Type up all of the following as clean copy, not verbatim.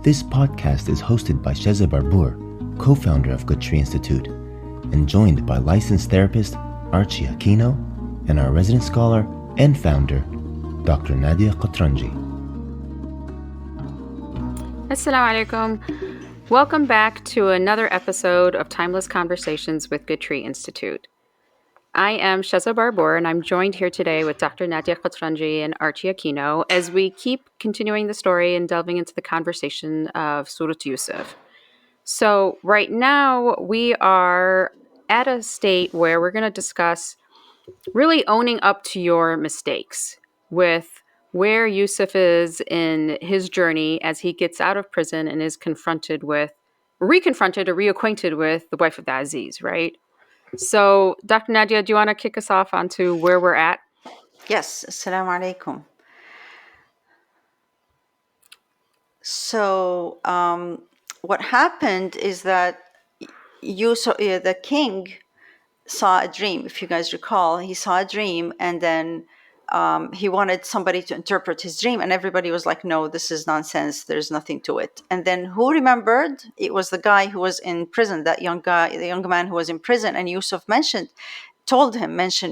This podcast is hosted by Sheza Barbour, co-founder of Good Tree Institute, and joined by licensed therapist Archie Aquino and our resident scholar and founder, Dr. Nadia Qatranji. Assalamu alaikum. Welcome back to another episode of Timeless Conversations with Good Tree Institute. I am Sheza Barbour, and I'm joined here today with Dr. Nadia Qatranji and Archie Aquino as we keep continuing the story and delving into the conversation of Surah Yusuf. So right now we are at a state where we're going to discuss really owning up to your mistakes with where Yusuf is in his journey as he gets out of prison and is reconfronted or reacquainted with the wife of the Aziz, right? So, Dr. Nadia, do you want to kick us off onto where we're at? Yes, assalamu alaikum. So, what happened is that the king saw a dream. If you guys recall, he saw a dream, and then he wanted somebody to interpret his dream, and everybody was like, no, this is nonsense, there's nothing to it. And then who remembered? It was the guy who was in prison, that young guy, the young man who was in prison, and Yusuf mentioned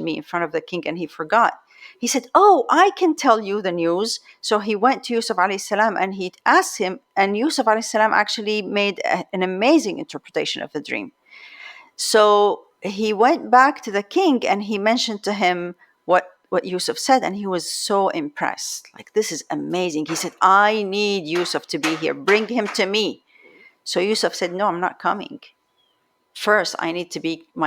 me in front of the king, and he forgot. He said, oh, I can tell you the news. So he went to Yusuf alayhi salam and he asked him, and Yusuf alayhi salam actually made an amazing interpretation of the dream. So he went back to the king and he mentioned to him what Yusuf said, and he was so impressed. Like, this is amazing. He said, I need Yusuf to be here. Bring him to me. So Yusuf said, no, I'm not coming. First, my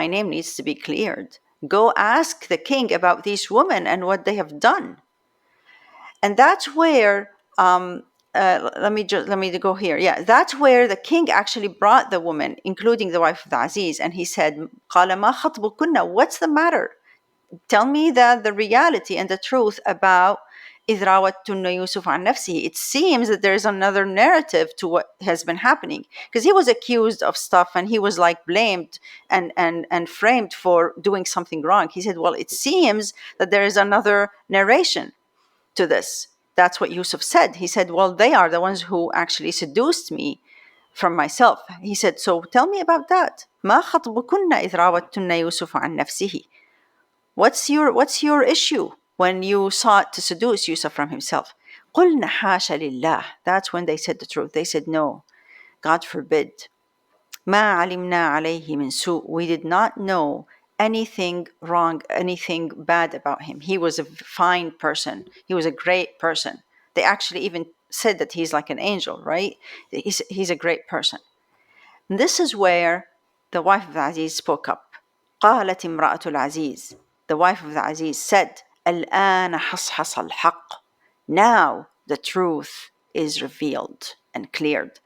name needs to be cleared. Go ask the king about these women and what they have done. And that's where, let me go here. Yeah, that's where the king actually brought the woman, including the wife of the Aziz, and he said, قَالَ مَا خَطْبُكُنَّ, what's the matter? Tell me the reality and the truth about إِذْ رَاوَدتُّنَّ يُوسُفَ عَنْ نَفْسِهِ. It seems that there is another narrative to what has been happening, because he was accused of stuff and he was like blamed and framed for doing something wrong. He said, well, it seems that there is another narration to this. That's what Yusuf said. He said, well, they are the ones who actually seduced me from myself. He said, so tell me about that. مَا خَطْبُكُنَّ إِذْ رَاوَدتُّنَّ يُوسُفَ عَنْ نَفْسِهِ. What's your issue when you sought to seduce Yusuf from himself? قُلْنَ حَاشَ لِلَّهِ. That's when they said the truth. They said, no, God forbid. مَا عَلِمْنَا عَلَيْهِ مِنْ سُوءٍ. We did not know anything wrong, anything bad about him. He was a fine person. He was a great person. They actually even said that he's like an angel, right? He's a great person. And this is where the wife of the Aziz spoke up. قالت امرأة العزيز. The wife of the Aziz said, الآن حصحص الحق. Now the truth is revealed and cleared.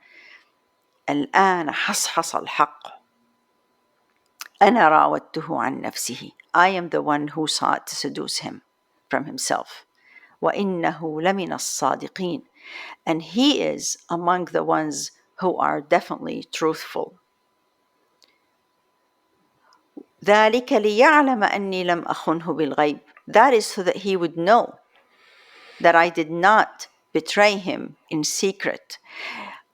الآن حصحص الحق. أنا راودته عن نفسه. I am the one who sought to seduce him from himself. وإنه لمن الصادقين. And he is among the ones who are definitely truthful. ذلك ليعلم أني لم أخنه بالغيب. That is so that he would know that I did not betray him in secret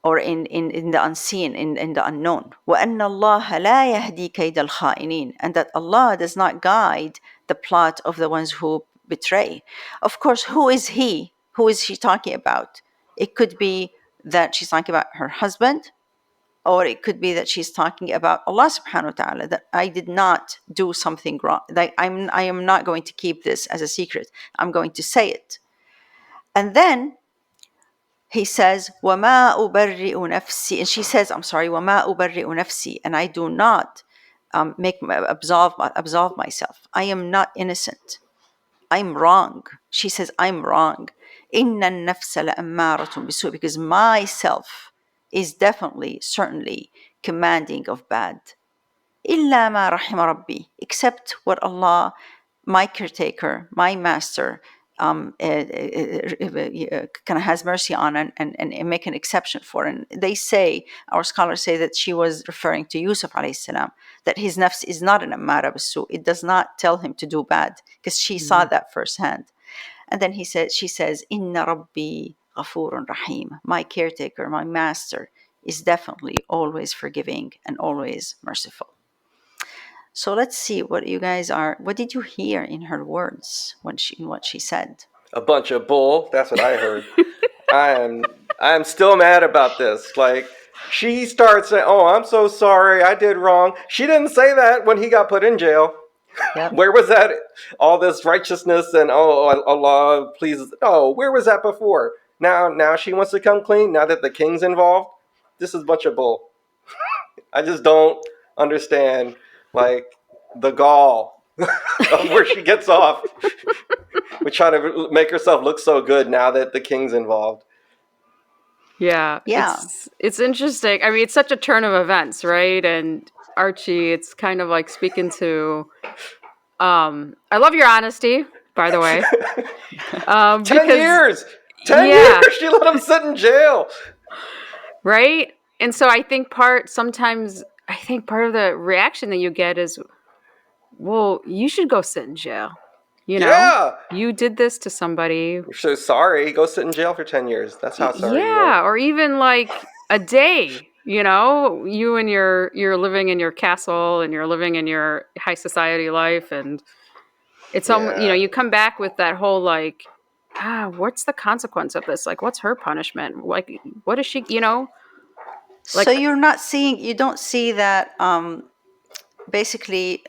or in the unseen, in the unknown. وأن الله لا يهدي كيد الخائنين. And that Allah does not guide the plot of the ones who betray. Of course, who is he? Who is she talking about? It could be that she's talking about her husband, or it could be that she's talking about Allah subhanahu wa ta'ala, that I did not do something wrong. Like I am not going to keep this as a secret. I'm going to say it. And then he says, وَمَا أُبَرِّئُ نَفْسِي. And she says, وَمَا أُبَرِّئُ نَفْسِي. And I do not absolve myself. I am not innocent. I'm wrong. She says, I'm wrong. إِنَّ النَّفْسَ لَأَمَّارَةٌ بِسُوءٍ. Because myself is definitely, certainly commanding of bad. إِلَّا مَا رَحِمَ رَبِّي. Except what Allah, my caretaker, my master, kind of has mercy on and make an exception for. And they say, our scholars say, that she was referring to Yusuf alayhi salam, that his nafs is not an ammara bisu. It does not tell him to do bad, because she saw that firsthand. And then she says, Inna Rabbi غفور رحيم. My caretaker, my master, is definitely always forgiving and always merciful. So let's see what did you hear in her words in what she said? A bunch of bull. That's what I heard. I'm still mad about this. Like, she starts saying, "Oh, I'm so sorry. I did wrong." She didn't say that when he got put in jail. Yep. Where was that? All this righteousness and Allah, please. Oh, where was that before? Now she wants to come clean. Now that the king's involved, this is a bunch of bull. I just don't understand, like, the gall of where she gets off. We try to make herself look so good now that the king's involved. Yeah. It's interesting. I mean, it's such a turn of events, right? And Archie, it's kind of like speaking to. I love your honesty, by the way. 10 years. 10 years. She let him sit in jail. Right. And so I think part of the reaction that you get is, well, you should go sit in jail. You know, yeah. You did this to somebody. You're so sorry. Go sit in jail for 10 years. That's how sorry you are. Or even like a day. You and you're living in your castle and you're living in your high society life, and it's you come back with that whole like, what's the consequence of this? Like, what's her punishment? Like, what is she? So you don't see that basically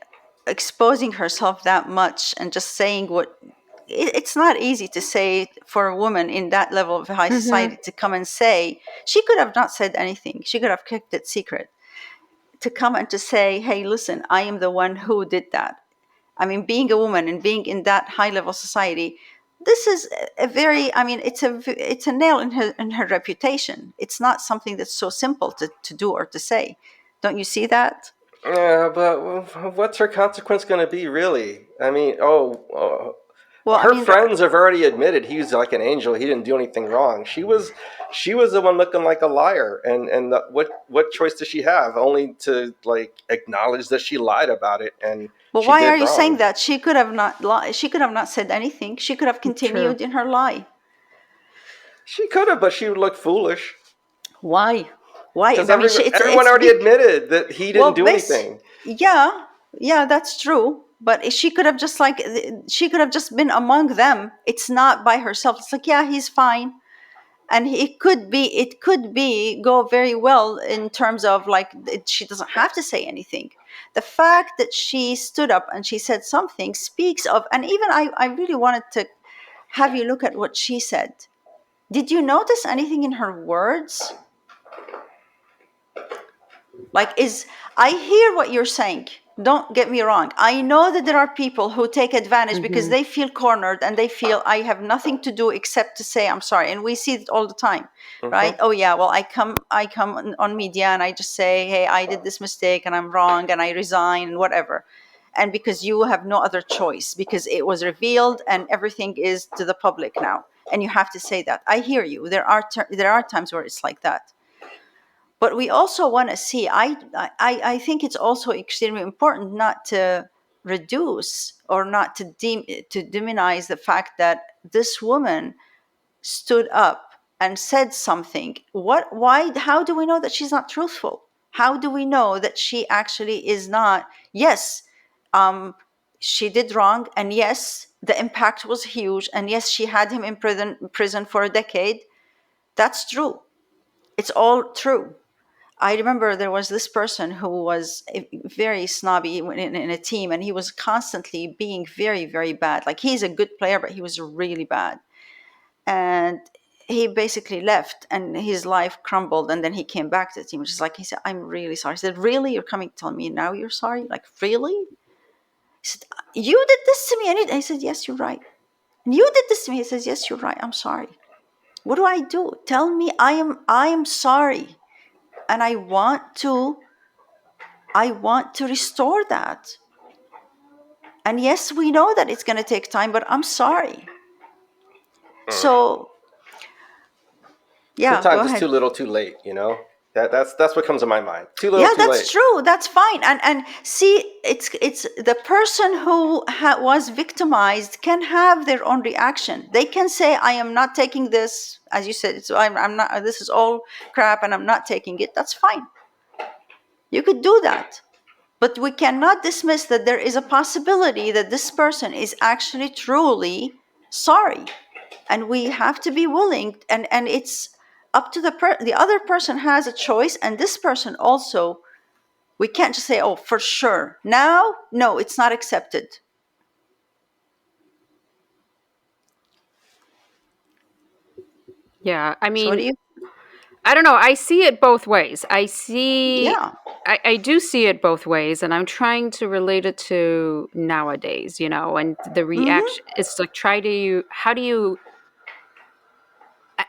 exposing herself that much and just saying it's not easy to say for a woman in that level of high society to come and say. She could have not said anything. She could have kept it secret. To come and to say, hey, listen, I am the one who did that. I mean, being a woman and being in that high level society, this is it's a nail in her reputation. It's not something that's so simple to do or to say. Don't you see that? Yeah, but what's her consequence going to be, really? I mean, friends have already admitted he's like an angel. He didn't do anything wrong. She was the one looking like a liar. And what choice does she have? Only to like acknowledge that she lied about it. And why are you saying that? She could have not lied. She could have not said anything. She could have continued in her lie. She could have, but she would look foolish. Why? Because everyone already admitted that he didn't do anything. Yeah, that's true. But she could have just been among them. It's not by herself. It's like, yeah, he's fine. And it could be go very well in terms of like, she doesn't have to say anything. The fact that she stood up and she said something speaks of, and even I really wanted to have you look at what she said. Did you notice anything in her words? I hear what you're saying. Don't get me wrong. I know that there are people who take advantage because they feel cornered and they feel I have nothing to do except to say I'm sorry. And we see it all the time, right? Oh yeah, well I come on media and I just say, hey, I did this mistake and I'm wrong and I resign and whatever. And because you have no other choice, because it was revealed and everything is to the public now, and you have to say that. I hear you. There are times where it's like that. But we also want to see, I think it's also extremely important not to reduce or not to demonize the fact that this woman stood up and said something. How do we know that she's not truthful? How do we know that she actually is not? Yes, she did wrong. And yes, the impact was huge. And yes, she had him in prison for a decade. That's true. It's all true. I remember there was this person who was very snobby in a team, and he was constantly being very, very bad. Like, he's a good player, but he was really bad. And he basically left, and his life crumbled. And then he came back to the team, which is like, he said, I'm really sorry. I said, really? You're coming to tell me now you're sorry? Like, really? He said, you did this to me. And I said, yes, you're right. And you did this to me. He says, yes, you're right. I'm sorry. What do I do? Tell me. I am sorry. And I want to restore that. And yes, we know that it's going to take time, but I'm sorry. So, yeah. Sometimes it's too little, too late, you know? That's what comes to my mind. Too little, Yeah, too that's late. true. That's fine. And see, it's the person who was victimized can have their own reaction. They can say, "I am not taking this," as you said. I'm not. This is all crap, and I'm not taking it. That's fine. You could do that, but we cannot dismiss that there is a possibility that this person is actually truly sorry, and we have to be willing. And it's up to the other person has a choice, and this person also. We can't just say, oh, for sure. Now, no, it's not accepted. Yeah, I So what mean, do you? I don't know. I see it both ways. Yeah. I do see it both ways, and I'm trying to relate it to nowadays, and the reaction. Mm-hmm. It's like, how do you,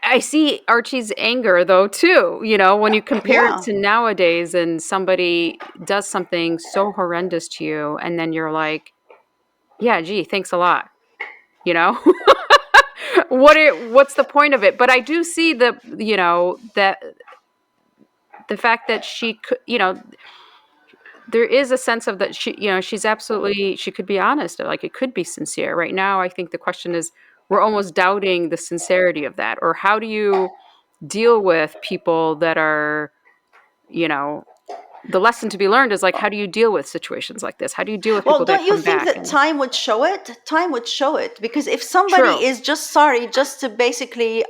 I see Archie's anger though, too, when you compare it Yeah. to nowadays and somebody does something so horrendous to you, and then you're like, yeah, gee, thanks a lot, you know? What's the point of it? But I do see that the fact that she could, there is a sense of that she could be honest, like it could be sincere. Right now, I think the question is, we're almost doubting the sincerity of that, or how do you deal with people that are, you know, the lesson to be learned is like, how do you deal with situations like this? How do you deal with Well, people don't that you come think back? that And time would show it? Time would show it, because if somebody true. is just sorry, just to basically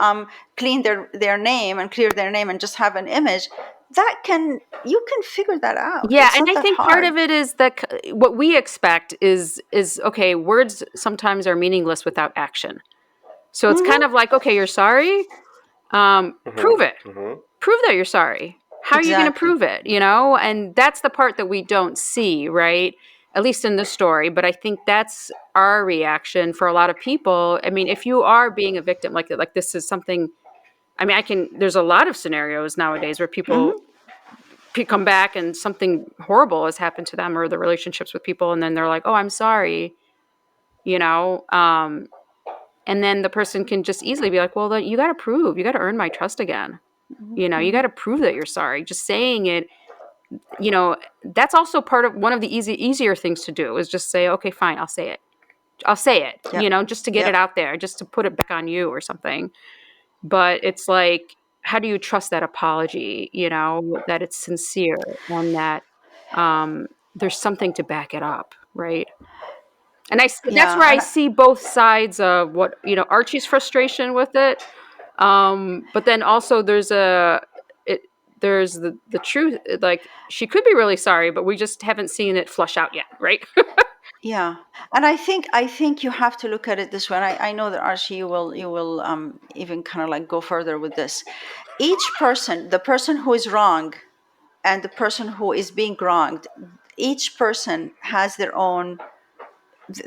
clean their name and clear their name and just have an image, you can figure that out. Yeah, It's and not I that think part hard. of it is that what we expect is okay, words sometimes are meaningless without action. So it's kind Mm-hmm. of like, okay, you're sorry. Prove it. Prove that you're sorry. How are you going to Exactly. prove it? And that's the part that we don't see, right? At least in this story. But I think that's our reaction for a lot of people. I mean, if you are being a victim, like this is something. I mean, there's a lot of scenarios nowadays where people Mm-hmm. come back and something horrible has happened to them, or the relationships with people, and then they're like, oh, I'm sorry, you know. And then the person can just easily be like, well, then you got to earn my trust again. You got Mm-hmm. to prove that you're sorry. Just saying it, that's also part of one of the easier things to do is just say, okay, fine, I'll say it. I'll say it, Yep. just to get it Yep. out there, just to put it back on you or something. But it's like, how do you trust that apology, that it's sincere and that there's something to back it up, right? And that's Yeah. where I And see both sides of what, Archie's frustration with it. But then also there's the truth. Like, she could be really sorry, but we just haven't seen it flush out yet, right? yeah, and I think you have to look at it this way. And I know that Archie, you will even kind of like go further with this. Each person, the person who is wrong and the person who is being wronged, each person has their own.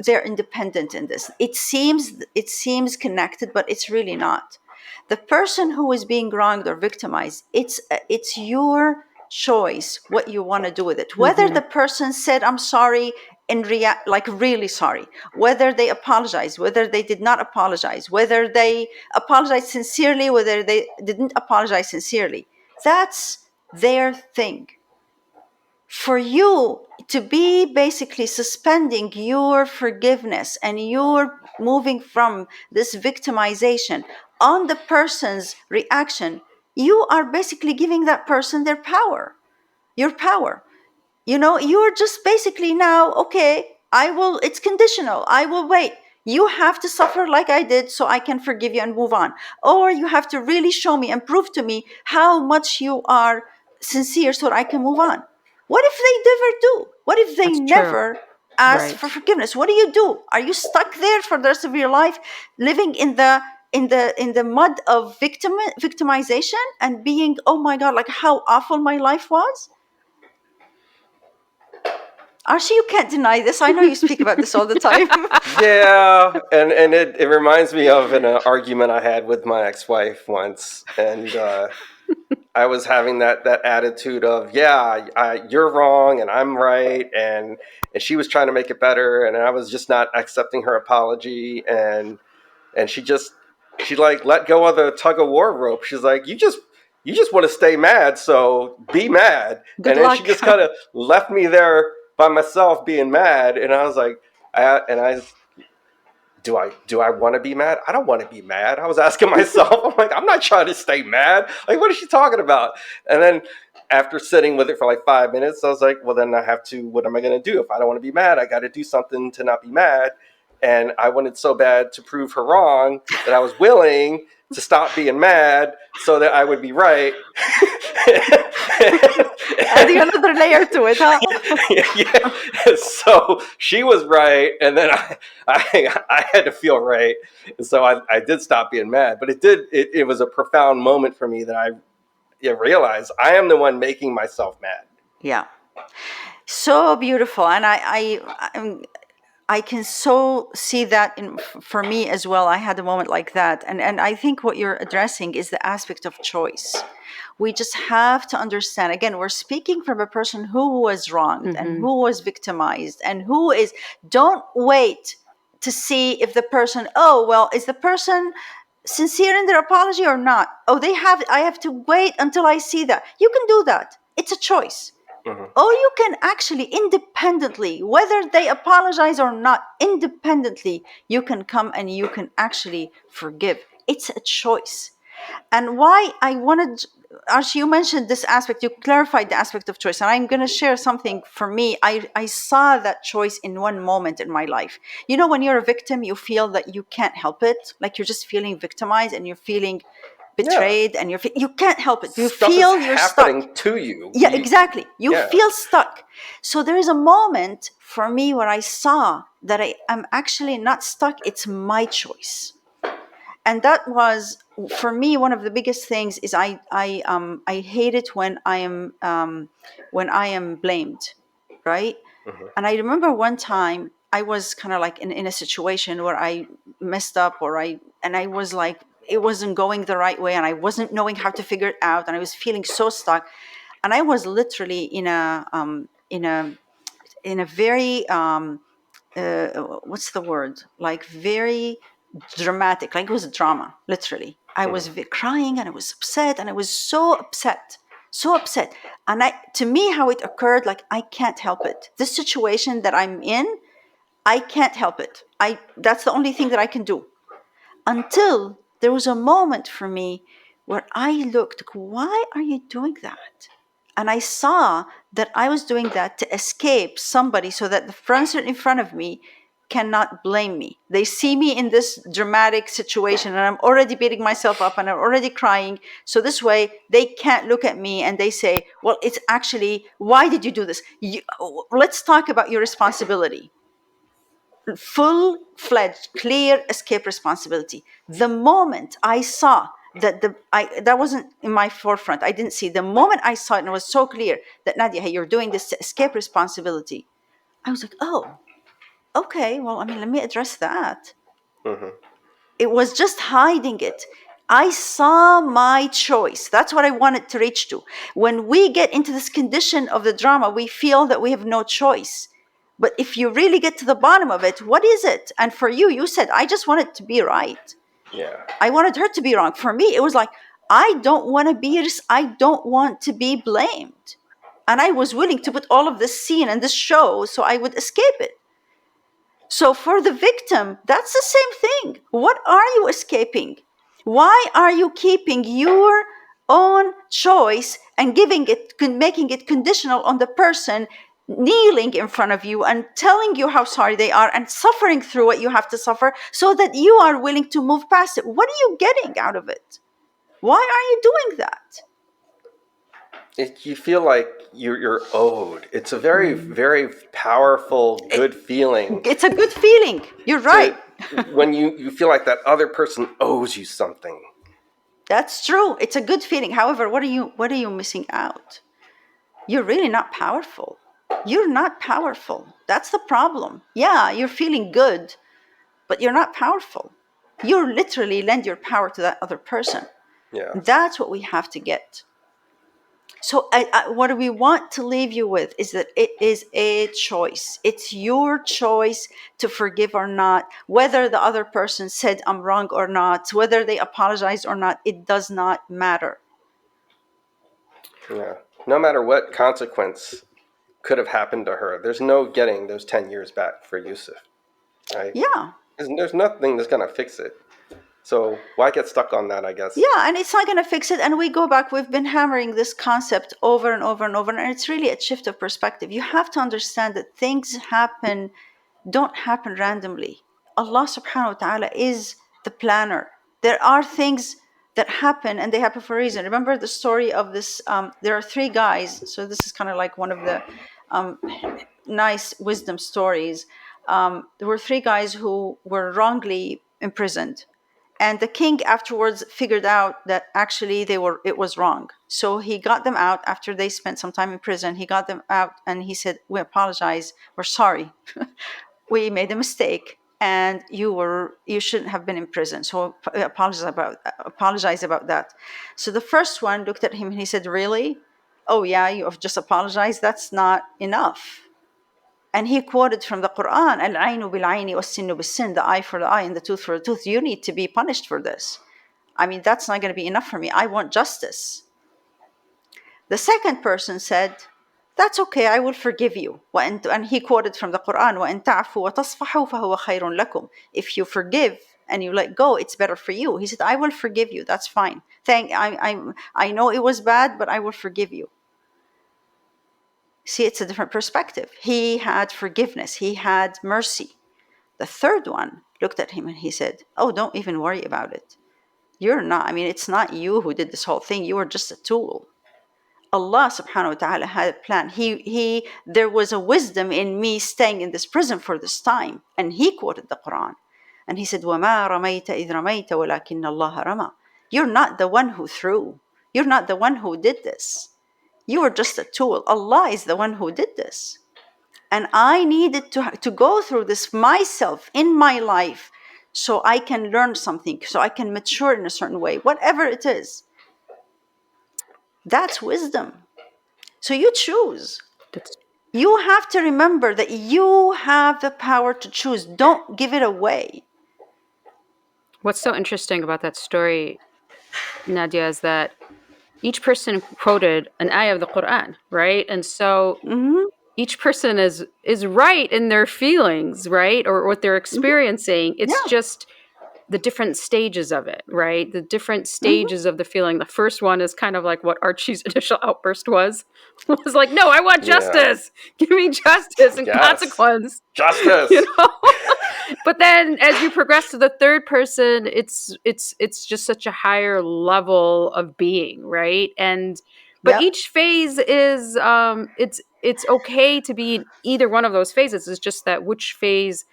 They're independent in this. It seems connected, but it's really not. The person who is being wronged or victimized, it's your choice what you want to do with it. Whether Hmm. the person said I'm sorry in like really sorry, whether they apologize, whether they did not apologize, whether they apologize sincerely, whether they didn't apologize sincerely, that's their thing. For you to be basically suspending your forgiveness and you're moving from this victimization on the person's reaction, you are basically giving that person their power, your power. You're just basically now, okay, it's conditional. I will wait. You have to suffer like I did so I can forgive you and move on. Or you have to really show me and prove to me how much you are sincere so that I can move on. What if they never do? What if they That's true. never ask Right. for forgiveness? What do you do? Are you stuck there for the rest of your life, living in the mud of victimization and being, oh my God, like how awful my life was? Archie, you can't deny this. I know you speak about this all the time. Yeah, and it reminds me of an argument I had with my ex-wife once, and I was having that attitude of, yeah, you're wrong and I'm right, and she was trying to make it better, and I was just not accepting her apology, and she like let go of the tug of war rope. She's like, you just want to stay mad, so be mad. Good And then luck. she just kind of left me there by myself being mad. And I was like, do I want to be mad? I don't want to be mad. I was asking myself, I'm like, I'm not trying to stay mad. Like, what is she talking about? And then after sitting with it for like 5 minutes, I was like, well, then I have to, what am I going to do? If I don't want to be mad, I got to do something to not be mad. And I wanted so bad to prove her wrong that I was willing to stop being mad so that I would be right. Adding another layer to it, huh? Yeah. So she was right, and then I had to feel right, and so I did stop being mad. But it was a profound moment for me that I realized I am the one making myself mad. Yeah. So beautiful. And I can so see that for me as well. I had a moment like that. And I think what you're addressing is the aspect of choice. We just have to understand, again, we're speaking from a person who was wronged and who was victimized and who is, don't wait to see if the person, oh, well, is the person sincere in their apology or not? Oh, I have to wait until I see that. You can do that. It's a choice. Or you can actually independently, whether they apologize or not, independently, you can come and you can actually forgive. It's a choice. And why I wanted, Archie, you mentioned this aspect, you clarified the aspect of choice. And I'm going to share something for me. I saw that choice in one moment in my life. You know, when you're a victim, you feel that you can't help it. Like you're just feeling victimized and you're feeling betrayed, and you can't help it. You Stuff feel is you're happening stuck. to you. Yeah, exactly. You feel stuck. So there is a moment for me where I saw that I am actually not stuck. It's my choice. And that was, for me, one of the biggest things is I hate it when I am blamed, right? And I remember one time I was kind of like in a situation where I messed up, and I was like, it wasn't going the right way, and I wasn't knowing how to figure it out, and I was feeling so stuck, and I was literally in a very what's the word? Like very dramatic, like it was a drama, literally. I was crying and I was upset, and I was so upset, so upset. And to me, how it occurred, like I can't help it. This situation that I'm in, I can't help it. That's the only thing that I can do. Until there was a moment for me where I looked, why are you doing that? And I saw that I was doing that to escape somebody so that the person in front of me cannot blame me. They see me in this dramatic situation and I'm already beating myself up and I'm already crying. So this way they can't look at me and they say, well, it's actually, why did you do this? Let's talk about your responsibility. Full-fledged, clear escape responsibility. The moment I saw that that wasn't in my forefront, I didn't see. The moment I saw it, and it was so clear that Nadia, hey, you're doing this to escape responsibility. I was like, oh, okay. Well, I mean, let me address that. It was just hiding it. I saw my choice. That's what I wanted to reach to. When we get into this condition of the drama, we feel that we have no choice. But if you really get to the bottom of it, what is it? And for you, you said, I just want it to be right. Yeah. I wanted her to be wrong. For me, it was like, I don't want to be blamed. And I was willing to put all of this scene and this show so I would escape it. So for the victim, that's the same thing. What are you escaping? Why are you keeping your own choice and making it conditional on the person kneeling in front of you and telling you how sorry they are and suffering through what you have to suffer so that you are willing to move past it? What are you getting out of it? Why are you doing that? You feel like you're owed. It's a very, very powerful, good feeling. It's a good feeling. You're right. When you feel like that other person owes you something. That's true. It's a good feeling. However, what are you missing out? You're really not powerful. You're not powerful. That's the problem. Yeah, you're feeling good, but you're not powerful. You literally lend your power to that other person. Yeah. That's what we have to get. So what we want to leave you with is that it is a choice. It's your choice to forgive or not. Whether the other person said I'm wrong or not, whether they apologized or not, it does not matter. Yeah. No matter what consequence could have happened to her, there's no getting those 10 years back for Yusuf, right? Yeah. There's nothing that's going to fix it. So why get stuck on that, I guess? Yeah, and it's not going to fix it. And we go back, we've been hammering this concept over and over and over. And it's really a shift of perspective. You have to understand that things don't happen randomly. Allah subhanahu wa ta'ala is the planner. There are things that happen and they happen for a reason. Remember the story of this, there are three guys. So this is kind of like one of the nice wisdom stories. There were three guys who were wrongly imprisoned. And the king afterwards figured out that actually it was wrong. So he got them out after they spent some time in prison. He got them out and he said, "We apologize. We're sorry. We made a mistake and you shouldn't have been in prison. So apologize about that." So the first one looked at him and he said, "Really? Oh yeah, you have just apologized? That's not enough." And he quoted from the Quran, "Al-aynu bil-ayni was-sinnu bis-sin," the eye for the eye and the tooth for the tooth. You need to be punished for this. I mean, that's not going to be enough for me. I want justice. The second person said, "That's okay, I will forgive you." And he quoted from the Quran, وَإِن تَعْفُوا وَتَصْفَحُوا فَهُوَ خَيْرٌ لَكُمْ. If you forgive and you let go, it's better for you. He said, "I will forgive you. That's fine. I know it was bad, but I will forgive you." See, it's a different perspective. He had forgiveness. He had mercy. The third one looked at him and he said, "Oh, don't even worry about it. It's not you who did this whole thing. You were just a tool. Allah subhanahu wa ta'ala had a plan. There was a wisdom in me staying in this prison for this time." And he quoted the Quran. And he said, وَمَا رَمَيْتَ إِذْ رَمَيْتَ وَلَكِنَّ اللَّهَ رَمَى. You're not the one who threw. You're not the one who did this. You were just a tool. Allah is the one who did this. And I needed to go through this myself in my life so I can learn something, so I can mature in a certain way, whatever it is. That's wisdom. So you choose. You have to remember that you have the power to choose. Don't give it away. What's so interesting about that story, Nadia, is that each person quoted an ayah of the Quran, right? And so each person is right in their feelings, right? Or what they're experiencing. It's just the different stages of it, right? The different stages of the feeling. The first one is kind of like what Archie's initial outburst was like, "No, I want justice. Give me justice and consequence." Justice. You know? But then as you progress to the third person, it's just such a higher level of being, right? But each phase is it's okay to be in either one of those phases. It's just that which phase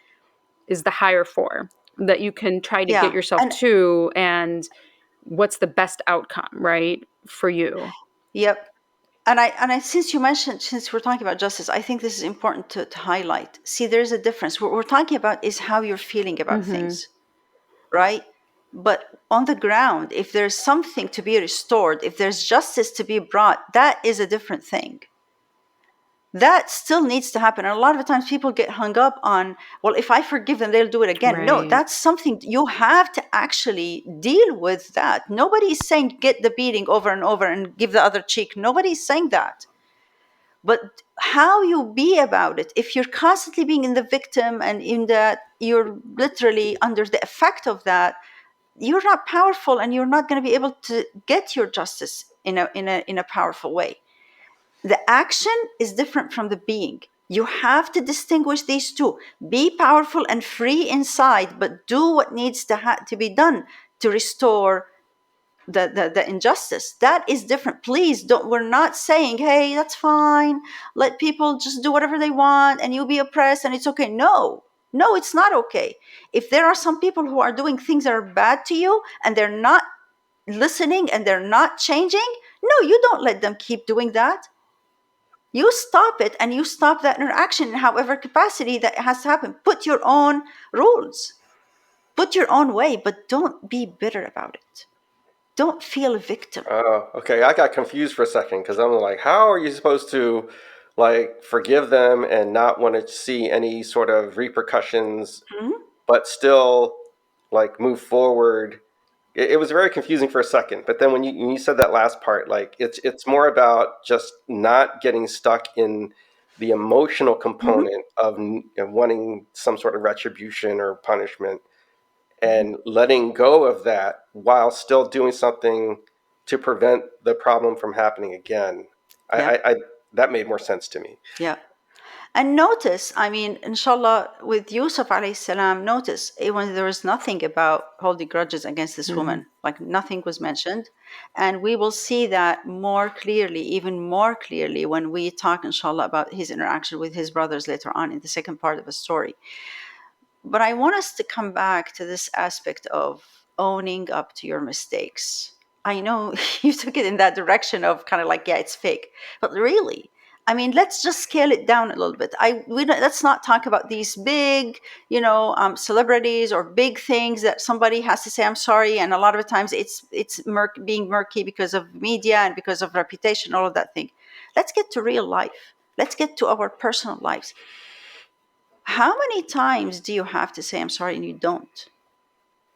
is the higher form that you can try to get yourself to, and what's the best outcome, right, for you. Yep. And I since we're talking about justice, I think this is important to highlight. See, there's a difference. What we're talking about is how you're feeling about things, right? But on the ground, if there's something to be restored, if there's justice to be brought, that is a different thing. That still needs to happen. And a lot of the times people get hung up on, well, if I forgive them, they'll do it again. Right. No, that's something you have to actually deal with that. Nobody's saying get the beating over and over and give the other cheek. Nobody's saying that. But how you be about it, if you're constantly being in the victim and in that you're literally under the effect of that, you're not powerful and you're not going to be able to get your justice in a powerful way. The action is different from the being. You have to distinguish these two. Be powerful and free inside, but do what needs to be done to restore the injustice. That is different. Please don't. We're not saying, hey, that's fine. Let people just do whatever they want and you'll be oppressed and it's okay. No, it's not okay. If there are some people who are doing things that are bad to you and they're not listening and they're not changing, no, you don't let them keep doing that. You stop it and you stop that interaction in however capacity that has to happen. Put your own rules, put your own way, but don't be bitter about it. Don't feel a victim. Oh, okay. I got confused for a second because I'm like, how are you supposed to forgive them and not want to see any sort of repercussions, but still move forward it was very confusing for a second, but then when you said that last part, like it's more about just not getting stuck in the emotional component of wanting some sort of retribution or punishment, and letting go of that while still doing something to prevent the problem from happening again. Yeah. I that made more sense to me. Yeah. And notice, I mean, inshallah, with Yusuf alayhi salam, notice when there was nothing about holding grudges against this woman, like nothing was mentioned. And we will see that more clearly, even more clearly, when we talk, inshallah, about his interaction with his brothers later on in the second part of the story. But I want us to come back to this aspect of owning up to your mistakes. I know you took it in that direction of kind of like, yeah, it's fake. But really, I mean, let's just scale it down a little bit. Let's not talk about these big, celebrities or big things that somebody has to say, I'm sorry. And a lot of the times it's being murky because of media and because of reputation, all of that thing. Let's get to real life. Let's get to our personal lives. How many times do you have to say, I'm sorry, and you don't?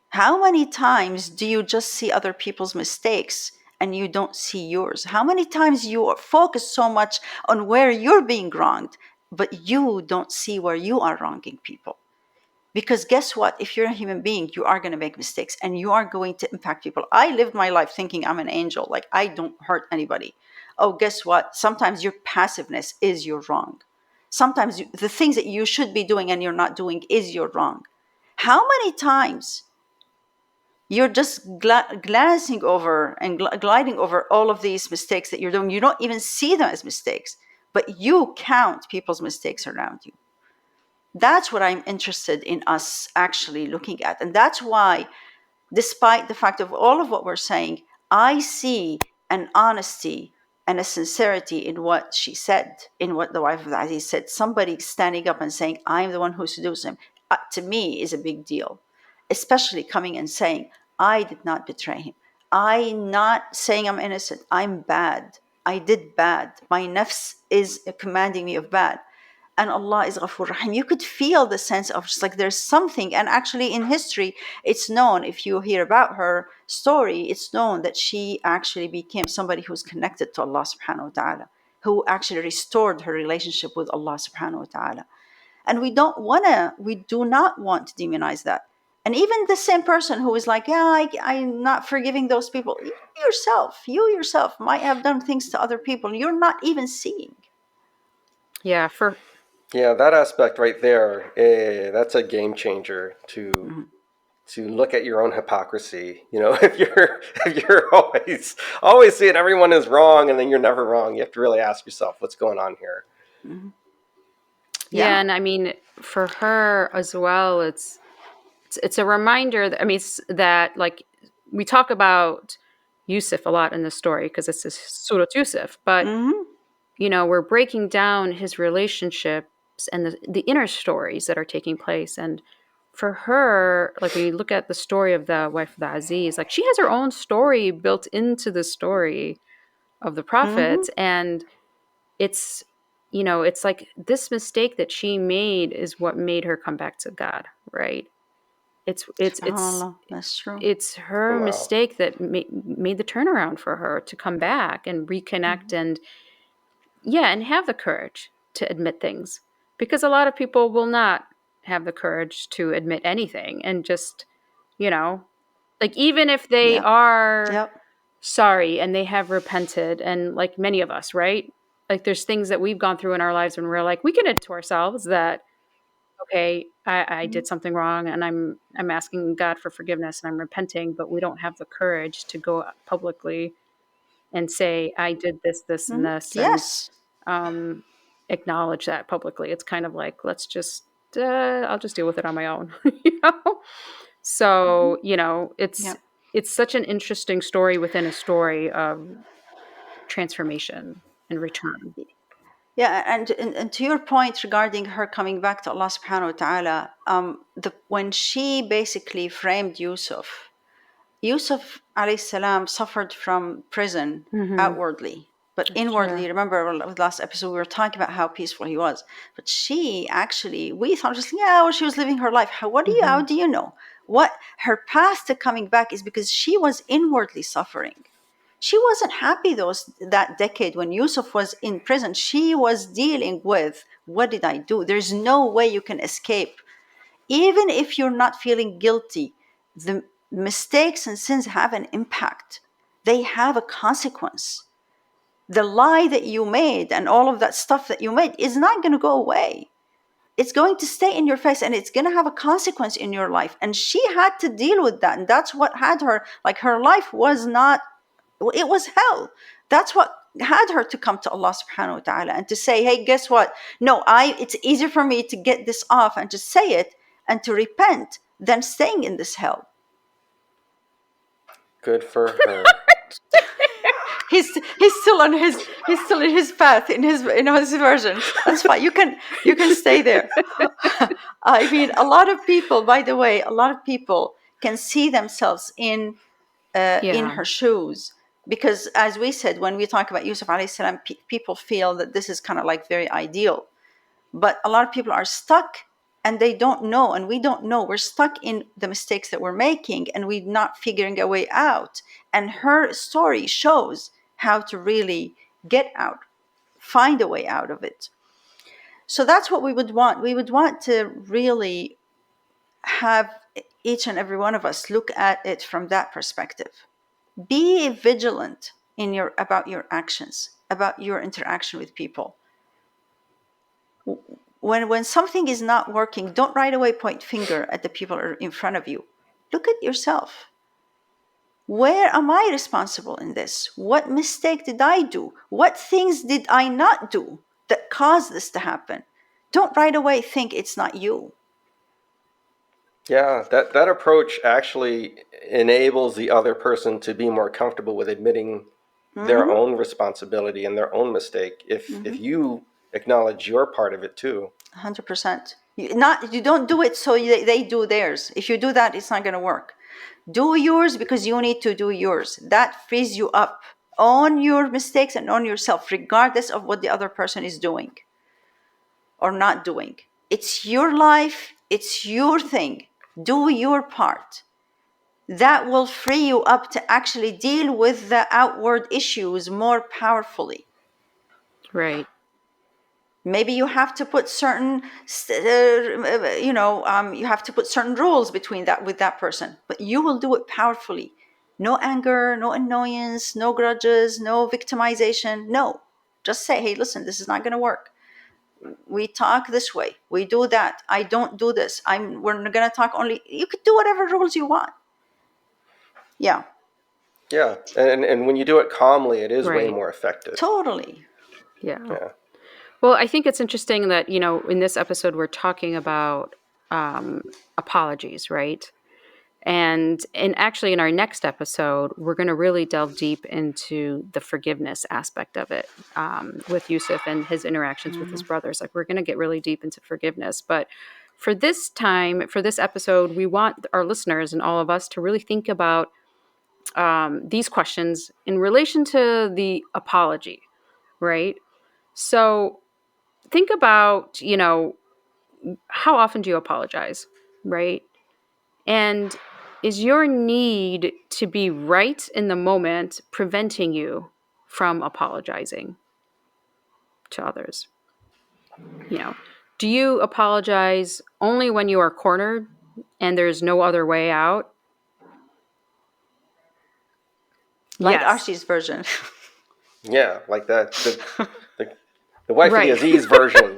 How many times do you just see other people's mistakes and you don't see yours? How many times you focus so much on where you're being wronged, but you don't see where you are wronging people? Because guess what? If you're a human being, you are going to make mistakes and you are going to impact people. I lived my life thinking I'm an angel, like I don't hurt anybody. Oh, guess what? Sometimes your passiveness is your wrong. Sometimes the things that you should be doing and you're not doing is your wrong. How many times you're just glancing over and gliding over all of these mistakes that you're doing? You don't even see them as mistakes, but you count people's mistakes around you. That's what I'm interested in us actually looking at. And that's why, despite the fact of all of what we're saying, I see an honesty and a sincerity in what she said, in what the wife of Aziz said. Somebody standing up and saying, I'm the one who seduced him, to me is a big deal, especially coming and saying, I did not betray him. I'm not saying I'm innocent. I'm bad. I did bad. My nafs is commanding me of bad. And Allah is Ghafur Rahim. You could feel the sense of just like there's something. And actually in history, it's known, if you hear about her story, it's known that she actually became somebody who's connected to Allah subhanahu wa ta'ala, who actually restored her relationship with Allah subhanahu wa ta'ala. And we do not want to demonize that. And even the same person who is like, yeah, I'm not forgiving those people. You yourself might have done things to other people you're not even seeing. Yeah, Yeah, that aspect right there, that's a game changer to look at your own hypocrisy. You know, if you're always seeing everyone is wrong and then you're never wrong, you have to really ask yourself what's going on here. Mm-hmm. Yeah, and I mean, for her as well, it's a reminder that, I mean, that like we talk about Yusuf a lot in the story because it's this Surah Yusuf, but you know, we're breaking down his relationships and the inner stories that are taking place. And for her, like when you look at the story of the wife of the Aziz, like she has her own story built into the story of the prophet. And it's, you know, it's like this mistake that she made is what made her come back to God, right? It's That's true. It's her Wow. mistake that made the turnaround for her to come back and reconnect and have the courage to admit things, because a lot of people will not have the courage to admit anything and just, you know, like even if they are sorry and they have repented, and like many of us, right? Like there's things that we've gone through in our lives when we're like, we can admit to ourselves that, okay, I did something wrong and I'm asking God for forgiveness and I'm repenting, but we don't have the courage to go publicly and say, I did this, this, and this, Yes. and acknowledge that publicly. It's kind of like, let's just, I'll just deal with it on my own, you know? So, you know, it's such an interesting story within a story of transformation and return. Yeah, and to your point regarding her coming back to Allah subhanahu wa ta'ala, when she basically framed Yusuf alayhi salam suffered from prison outwardly, but inwardly, remember with last episode we were talking about how peaceful he was. But she actually, we thought just, yeah, well, she was living her life. How do you know? what her path to coming back is because she was inwardly suffering. She wasn't happy that decade when Yusuf was in prison. She was dealing with, what did I do? There's no way you can escape. Even if you're not feeling guilty, the mistakes and sins have an impact. They have a consequence. The lie that you made and all of that stuff that you made is not going to go away. It's going to stay in your face and it's going to have a consequence in your life. And she had to deal with that. And that's what had her, like, her life was not, it was hell. That's what had her to come to Allah subhanahu wa ta'ala and to say, hey, guess what? No, it's easier for me to get this off and to say it and to repent than staying in this hell. Good for her. He's still in his path in his version. That's fine. You can stay there. I mean, a lot of people, by the way, can see themselves in her shoes, because as we said, when we talk about Yusuf alayhi salam, people feel that this is kind of like very ideal, but a lot of people are stuck and they don't know, and we don't know. We're stuck in the mistakes that we're making and we're not figuring a way out. And her story shows how to really get out, find a way out of it. So that's what we would want. We would want to really have each and every one of us look at it from that perspective. Be vigilant about your actions, about your interaction with people. When something is not working, don't right away point finger at the people in front of you. Look at yourself. Where am I responsible in this? What mistake did I do? What things did I not do that caused this to happen? Don't right away think it's not you. Yeah, that approach actually enables the other person to be more comfortable with admitting their own responsibility and their own mistake if you acknowledge your part of it too. 100%. You don't do it so they do theirs. If you do that, it's not going to work. Do yours because you need to do yours. That frees you up. Own your mistakes and own yourself, regardless of what the other person is doing or not doing. It's your life. It's your thing. Do your part. That will free you up to actually deal with the outward issues more powerfully. Right. Maybe you have to put certain, you have to put certain rules with that person, but you will do it powerfully. No anger, no annoyance, no grudges, no victimization. No, just say, hey, listen, this is not going to work. We talk this way. We do that. I don't do this. We're going to talk only. You could do whatever rules you want. Yeah. Yeah, and when you do it calmly, it is way Right. more effective. Totally. Yeah. Yeah. Well, I think it's interesting that, in this episode, we're talking about apologies, right? And actually in our next episode, we're going to really delve deep into the forgiveness aspect of it with Yusuf and his interactions with his brothers. Like, we're going to get really deep into forgiveness. But for this episode, we want our listeners and all of us to really think about these questions in relation to the apology, right? So think about, how often do you apologize, right? And is your need to be right in the moment preventing you from apologizing to others? Do you apologize only when you are cornered and there's no other way out? Like Yes. Archie's version. Yeah, like that. The wife of the Aziz version.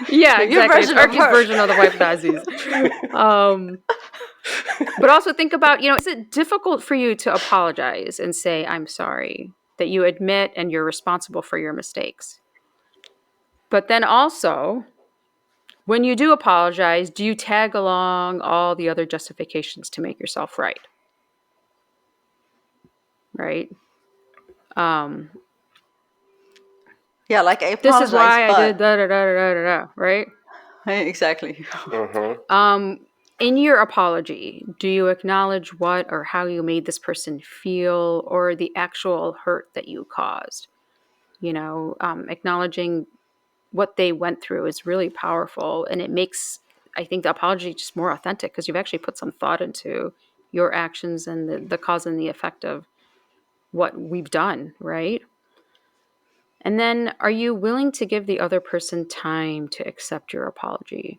Yeah, exactly. It's version of Archie's her. version of the wife of the Aziz. But also think about, is it difficult for you to apologize and say, I'm sorry, that you admit and you're responsible for your mistakes? But then also, when you do apologize, do you tag along all the other justifications to make yourself right? Right? Yeah, like I This apologize, is why but I did da da da da da da, right? Exactly. In your apology, do you acknowledge what or how you made this person feel or the actual hurt that you caused? Acknowledging what they went through is really powerful, and it makes I think the apology is just more authentic because you've actually put some thought into your actions and the cause and the effect of what we've done, right? And then, are you willing to give the other person time to accept your apology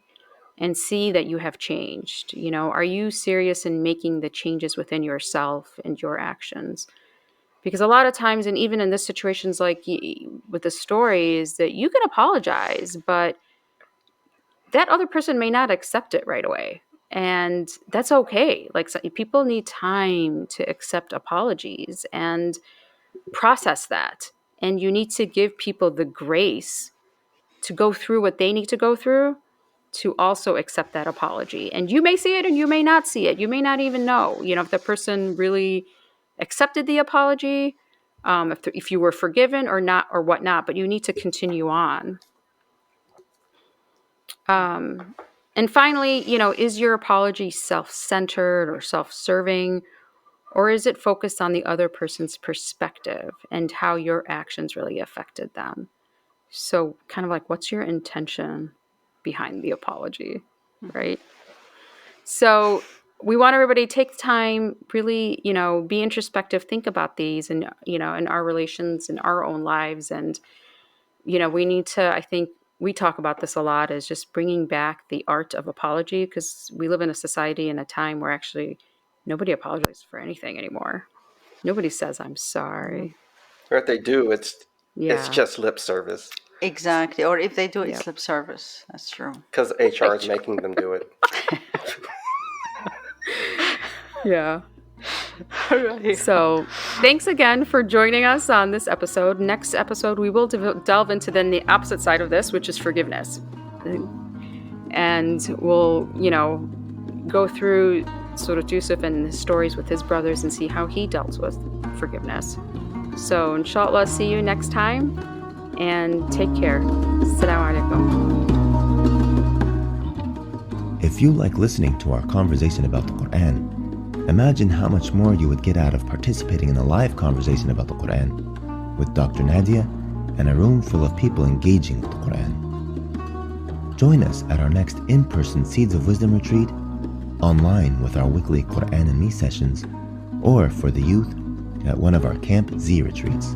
and see that you have changed? Are you serious in making the changes within yourself and your actions? Because a lot of times, and even in this situations like with the story, is that you can apologize, but that other person may not accept it right away. And that's okay. Like, people need time to accept apologies and process that. And you need to give people the grace to go through what they need to go through to also accept that apology. And you may see it and you may not see it. You may not even know, if the person really accepted the apology, if you were forgiven or not, or whatnot, but you need to continue on. And finally, is your apology self-centered or self-serving, or is it focused on the other person's perspective and how your actions really affected them? So kind of like, what's your intention behind the apology, right? So we want everybody to take time, really, be introspective, think about these and, in our relations, in our own lives. And, we need to, I think we talk about this a lot, is just bringing back the art of apology, because we live in a society and a time where actually nobody apologizes for anything anymore. Nobody says, I'm sorry. Or if they do, it's Yeah. just lip service. Exactly. Or if they do, it's Yep. lip service. That's true. Because HR is making them do it. Yeah. So thanks again for joining us on this episode. Next episode, we will delve into then the opposite side of this, which is forgiveness. And we'll, go through sort of Yusuf and his stories with his brothers and see how he dealt with forgiveness. So inshallah, see you next time and take care. Assalamu alaikum. If you like listening to our conversation about the Quran, imagine how much more you would get out of participating in a live conversation about the Quran with Dr. Nadia and a room full of people engaging with the Quran. Join us at our next in-person Seeds of Wisdom retreat, online with our weekly Quran and Me sessions, or for the youth at one of our Camp Z retreats.